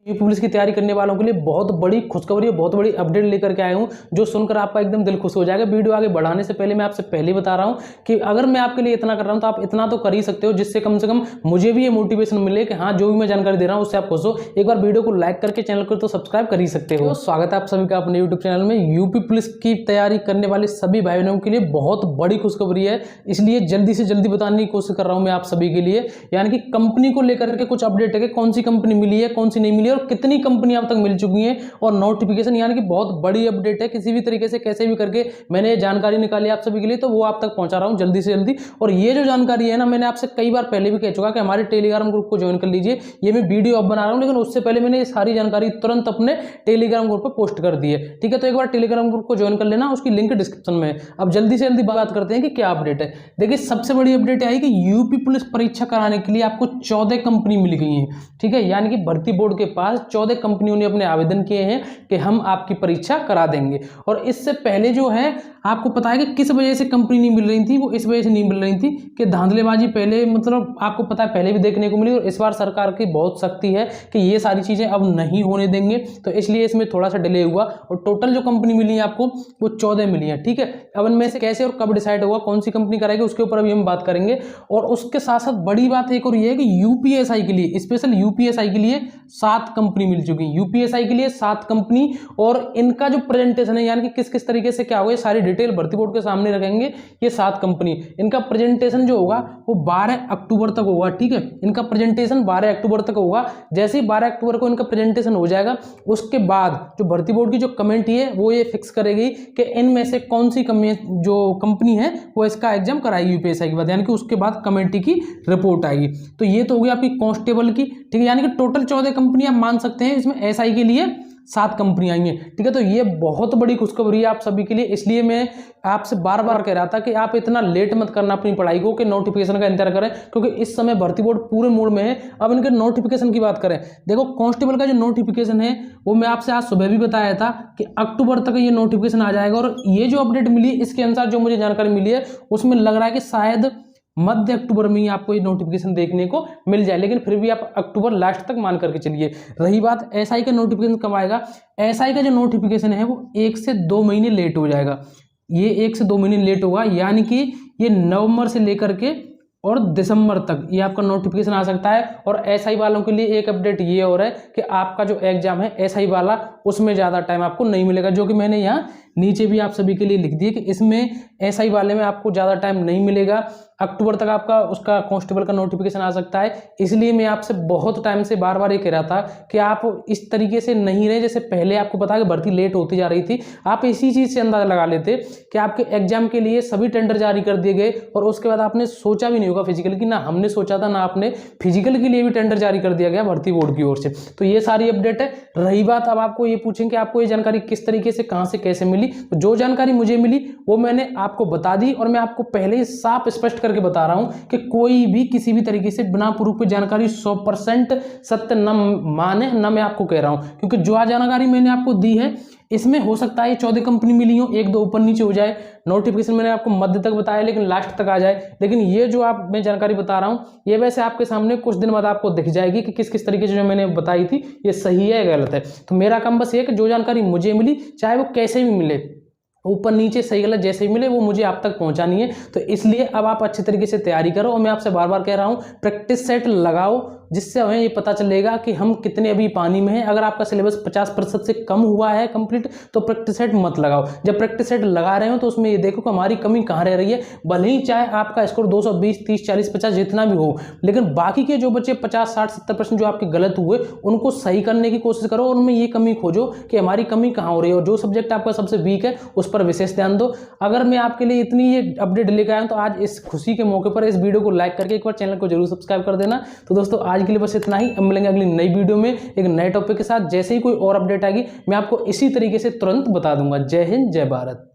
UP police की तैयारी करने वालों के लिए बहुत बड़ी खुशखबरी है, बहुत बड़ी अपडेट लेकर के आया हूं, जो सुनकर आपका एकदम दिल खुश हो जाएगा। वीडियो आगे बढ़ाने से पहले मैं आपसे पहले बता रहा हूं कि अगर मैं आपके लिए इतना कर रहा हूं तो आप इतना तो कर ही सकते हो, जिससे कम से कम मुझे भी ये मोटिवेशन मिले कि हाँ, जो भी मैं जानकारी दे रहा हूं उससे आप खुश हो। एक बार वीडियो को लाइक करके चैनल को तो सब्सक्राइब कर ही सकते हो। स्वागत है आप सभी का अपने यूट्यूब चैनल में। यूपी पुलिस की तैयारी करने वाले सभी भाई बहनों के लिए बहुत बड़ी खुशखबरी है, इसलिए जल्दी से जल्दी बताने की कोशिश कर रहा हूं मैं आप सभी के लिए। यानी कि कंपनी को लेकर के कुछ अपडेट है कि कौन सी कंपनी मिली है, कौन सी नहीं मिली है और कितनी कंपनी अब तक मिल चुकी है और नोटिफिकेशन, यानी कि बहुत बड़ी अपडेट है। किसी भी तरीके से कैसे भी करके मैंने जानकारी निकाली आप सभी के लिए, तो वो आप तक पहुंचा रहा हूं जल्दी से जल्दी। और ये जो जानकारी है ना, मैंने आपसे कई बार पहले भी कह चुका कि हमारे टेलीग्राम ग्रुप को ज्वाइन कर लीजिए। ये मैं वीडियो अब बना रहा हूं, लेकिन उससे पहले मैंने ये सारी जानकारी तुरंत अपने टेलीग्राम ग्रुप पर पोस्ट कर दी है। ठीक है, तो एक बार टेलीग्राम ग्रुप को ज्वाइन कर लेना, उसकी लिंक डिस्क्रिप्शन में है। अब जल्दी से जल्दी बात करते हैं कि क्या अपडेट है। देखिए, सबसे बड़ी अपडेट आई कि यूपी पुलिस परीक्षा कराने के लिए आपको 14 कंपनी मिल गई है। ठीक है, यानी कि भर्ती बोर्ड के पास 14 कंपनियों ने अपने आवेदन किए हैं कि हम आपकी परीक्षा करा देंगे। और इससे पहले जो है, आपको पता है कि किस वजह से कंपनी नहीं मिल रही थी, वो इस वजह से नहीं मिल रही थी कि धांधलेबाजी पहले, मतलब आपको पता है पहले भी देखने को मिली, और इस बार सरकार की बहुत सख्ती है कि ये सारी चीजें अब नहीं होने देंगे, तो इसलिए इसमें थोड़ा सा डिले हुआ। और टोटल जो कंपनी मिली है आपको, वो 14 मिली है। ठीक है, अब इनमें से कैसे और कब डिसाइड होगा कौन सी कंपनी कराएगी, उसके ऊपर अभी हम बात करेंगे। और उसके साथ साथ बड़ी बात एक और ये है कि यूपीएसआई के लिए, स्पेशल यूपीएसआई के लिए 7 कंपनी मिल चुकी है। यूपीएसआई के लिए 7 कंपनी, और इनका जो प्रेजेंटेशन है, यानी कि किस किस तरीके से क्या होगा, ये सारी डिटेल भर्ती बोर्ड के सामने रखेंगे। ये 7 कंपनी, इनका प्रेजेंटेशन जो होगा वो 12 अक्टूबर तक होगा। ठीक है, इनका प्रेजेंटेशन 12 अक्टूबर तक होगा। जैसे ही 12 अक्टूबर को इनका प्रेजेंटेशन हो जाएगा, उसके बाद जो भर्ती बोर्ड की जो कमेटी है वो ये फिक्स करेगी कि इनमें से कौन सी जो कंपनी है वो इसका एग्जाम कराएगी यूपीएसआई के बाद, यानी कि उसके बाद कमेटी की रिपोर्ट आएगी। तो ये तो होगी आपकी कांस्टेबल की। ठीक है, यानी कि टोटल 14 कंपनी आप मान सकते हैं, इसमें एसआई के लिए 7 कंपनियां आई हैं। ठीक है, तो ये बहुत बड़ी खुशखबरी है आप सभी के लिए। इसलिए मैं आपसे बार बार कह रहा था कि आप इतना लेट मत करना अपनी पढ़ाई को कि नोटिफिकेशन का इंतजार करें, क्योंकि इस समय भर्ती बोर्ड पूरे मूड में है। अब इनके नोटिफिकेशन की बात करें, देखो कांस्टेबल का जो नोटिफिकेशन है वो मैं आपसे आज सुबह भी बताया था कि अक्टूबर तक ये नोटिफिकेशन आ जाएगा। और ये जो अपडेट मिली, इसके अनुसार जो मुझे जानकारी मिली है, उसमें लग रहा है कि शायद मध्य अक्टूबर में ही आपको ये नोटिफिकेशन देखने को मिल जाए, लेकिन फिर भी आप अक्टूबर लास्ट तक मान करके चलिए। रही बात एसआई का नोटिफिकेशन कब आएगा, एसआई का जो नोटिफिकेशन है वो 1 से 2 महीने लेट हो जाएगा। ये 1 से 2 महीने लेट होगा, यानी कि ये नवंबर से लेकर के और दिसंबर तक ये आपका नोटिफिकेशन आ सकता है। और एसआई वालों के लिए एक अपडेट ये और है कि आपका जो एग्जाम है एसआई वाला, उसमें ज़्यादा टाइम आपको नहीं मिलेगा, जो कि मैंने यहाँ नीचे भी आप सभी के लिए लिख दिए कि इसमें एसआई वाले में आपको ज़्यादा टाइम नहीं मिलेगा। अक्टूबर तक आपका उसका कांस्टेबल का नोटिफिकेशन आ सकता है। इसलिए मैं आपसे बहुत टाइम से बार बार ये कह रहा था कि आप इस तरीके से नहीं रहे, जैसे पहले आपको पता है कि भर्ती लेट होती जा रही थी। आप इसी चीज़ से अंदाजा लगा लेते कि आपके एग्जाम के लिए सभी टेंडर जारी कर दिए गए, और उसके बाद आपने सोचा भी नहीं होगा फिजिकल की, ना हमने सोचा था, ना आपने फिजिकल के लिए भी टेंडर जारी कर दिया गया भर्ती बोर्ड की ओर से। तो ये सारी अपडेट है। रही बात, अब आपको ये पूछेंगे कि आपको ये जानकारी किस तरीके से, कहाँ से, कैसे मिली, तो जो जानकारी मुझे मिली वो मैंने आपको बता दी। और मैं आपको पहले ही साफ स्पष्ट करके बता रहा हूं कि कोई भी किसी भी तरीके से बिना प्रूफ पे जानकारी 100% सत्य न माने, न मैं आपको कह रहा हूं, क्योंकि जो जानकारी मैंने आपको दी है इसमें हो सकता है 14 कंपनी मिली हो, 1-2 ऊपर नीचे हो जाए। नोटिफिकेशन मैंने आपको मध्य तक बताया, लेकिन लास्ट तक आ जाए। लेकिन ये जो आप मैं जानकारी बता रहा हूं, ये वैसे आपके सामने कुछ दिन बाद आपको दिख जाएगी कि किस किस तरीके से जो मैंने बताई थी ये सही है या गलत है। तो मेरा काम बस ये कि जो जानकारी मुझे मिली, चाहे वो कैसे भी मिले, ऊपर नीचे सही गलत जैसे ही मिले, वो मुझे आप तक पहुंचानी है। तो इसलिए अब आप अच्छे तरीके से तैयारी करो। और मैं आपसे बार बार कह रहा हूं, प्रैक्टिस सेट लगाओ, जिससे हमें ये पता चलेगा कि हम कितने अभी पानी में हैं। अगर आपका सिलेबस 50% से कम हुआ है कंप्लीट, तो प्रैक्टिस सेट मत लगाओ। जब प्रैक्टिस सेट लगा रहे हो तो उसमें ये देखो कि हमारी कमी कहाँ रह रही है। भले ही चाहे आपका स्कोर 220, 30, 40, 50 जितना भी हो, लेकिन बाकी के जो बच्चे 50, 60, 70% जो आपके गलत हुए, उनको सही करने की कोशिश करो। और उनमें ये कमी खोजो कि हमारी कमी कहाँ हो रही है, और जो सब्जेक्ट आपका सबसे वीक है उस पर विशेष ध्यान दो। अगर मैं आपके लिए इतनी ये अपडेट लेकर आया हूं, तो आज इस खुशी के मौके पर इस वीडियो को लाइक करके एक बार चैनल को जरूर सब्सक्राइब कर देना। तो दोस्तों, आज के लिए बस इतना ही। मिलेंगे अगली नई वीडियो में एक नए टॉपिक के साथ। जैसे ही कोई और अपडेट आएगी, मैं आपको इसी तरीके से तुरंत बता दूंगा। जय हिंद, जय भारत।